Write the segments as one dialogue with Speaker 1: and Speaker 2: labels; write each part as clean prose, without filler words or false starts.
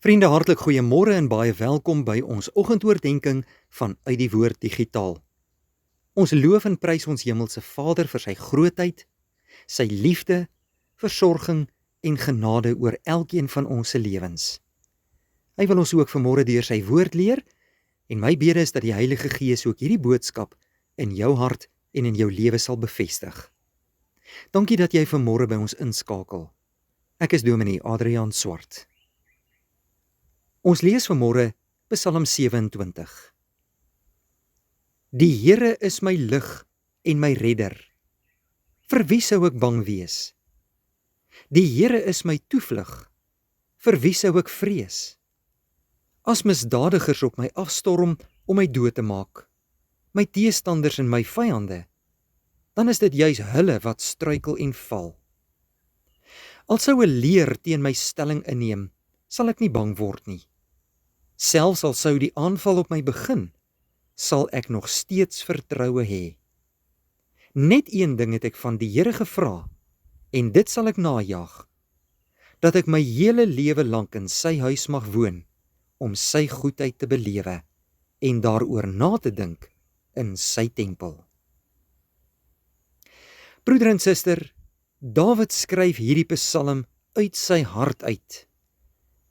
Speaker 1: Vriende, hartlik goeiemôre en baie welkom by ons oggendoordenkings van Uit die Woord Digitaal. Ons loof en prys ons Hemelse Vader vir sy grootheid, sy liefde, versorging en genade oor elkeen van ons se lewens. Hy wil ons ook vanmôre deur sy woord leer en my bede is dat die Heilige Gees ook hierdie boodskap in jou hart en in jou lewe sal bevestig. Dankie dat jy vanmôre by ons inskakel. Ek is Dominee Adriaan Swart. Ons lees vanmôre Psalm 27. Die Here is my lig en my redder. Vir wie sou ek bang wees? Die Here is my toevlug. Vir wie sou ek vrees? As misdadigers op my afstorm om my dood te maak, my teestanders en my vyande, dan is dit juis hulle wat struikel en val. Al sou 'n leer teen my stelling inneem, sal ek nie bang word nie. Selfs al sou die aanval op my begin, sal ek nog steeds vertroue hê. Net een ding het ek van die Here gevra, en dit sal ek najag, dat ek my hele lewe lank in sy huis mag woon, om sy goedheid te belewe, en daaroor na te dink in sy tempel. Broeder en suster, Dawid skryf hierdie psalm uit sy hart uit,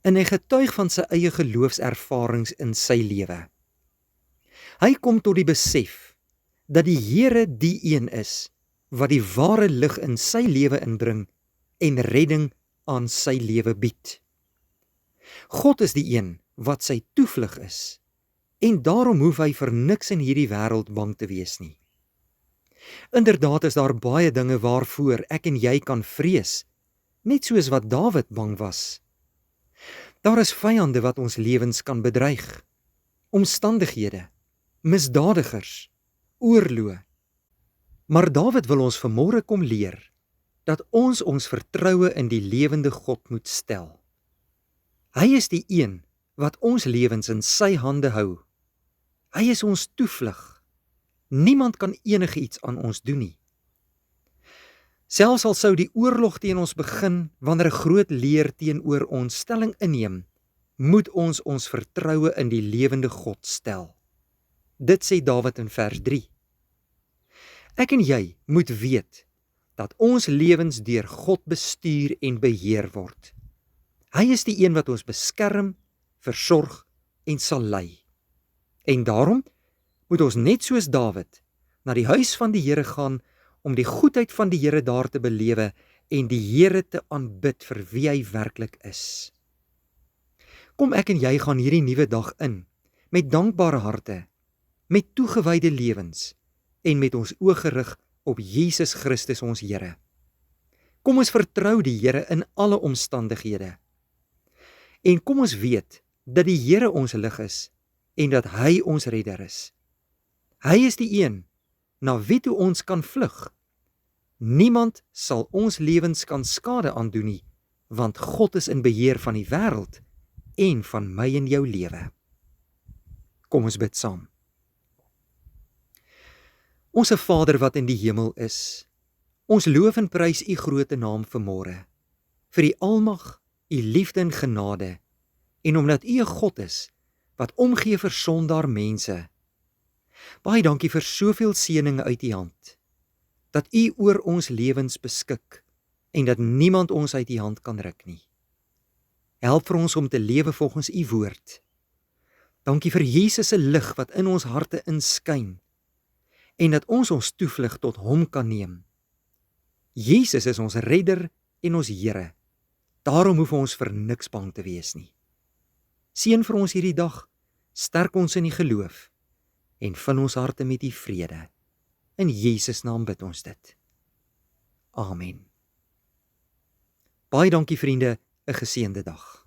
Speaker 1: en hy getuig van sy eie geloofservarings in sy lewe. Hy kom tot die besef dat die Here die een is wat die ware lig in sy lewe inbring en redding aan sy lewe bied. God is die een wat sy toevlug is en daarom hoef hy vir niks in hierdie wêreld bang te wees nie. Inderdaad is daar baie dinge waarvoor ek en jy kan vrees, net soos wat Dawid bang was. Daar is vyande wat ons lewens kan bedreig, omstandighede, misdadigers, oorloë. Maar Dawid wil ons vanmôre kom leer, dat ons vertroue in die lewende God moet stel. Hy is die een wat ons lewens in sy hande hou. Hy is ons toevlug. Niemand kan enige iets aan ons doen nie. Selfs al sou die oorlog teen ons begin, wanneer 'n groot leer teenoor ons stelling inneem, moet ons vertroue in die lewende God stel. Dit sê Dawid in vers 3. Ek en jy moet weet dat ons lewens deur God bestuur en beheer word. Hy is die een wat ons beskerm, versorg en sal lei. En daarom moet ons net soos Dawid na die huis van die Here gaan om die goedheid van die Here daar te belewe en die Here te aanbid vir wie hy werklik is. Kom ek en jy gaan hierdie nuwe dag in met dankbare harte, met toegewyde lewens en met ons oë gerig op Jesus Christus ons Here. Kom ons vertrou die Here in alle omstandighede. En kom ons weet dat die Here ons lig is en dat hy ons redder is. Hy is die een na wie toe ons kan vlug. Niemand sal ons lewens kan skade aandoen nie, want God is in beheer van die wêreld en van my en jou lewe. Kom ons bid saam. Onse Vader wat in die hemel is, ons loof en prys u groote naam vanmôre, vir die almag, u liefde en genade, en omdat u 'n God is, wat omgee vir sondaar mense. Baie dankie vir soveel seëninge uit u hand, dat u oor ons lewens beskik, en dat niemand ons uit u hand kan ruk nie. Help vir ons om te lewe volgens u woord. Dankie vir Jesus se lig wat in ons harte inskyn, en dat ons toevlug tot hom kan neem. Jesus is ons redder en ons Here. Daarom hoef ons vir niks bang te wees nie. Seën vir ons hierdie dag, sterk ons in die geloof, en vul ons harte met die vrede. In Jesus naam bid ons dit. Amen. Baie dankie vriende, 'n geseënde dag.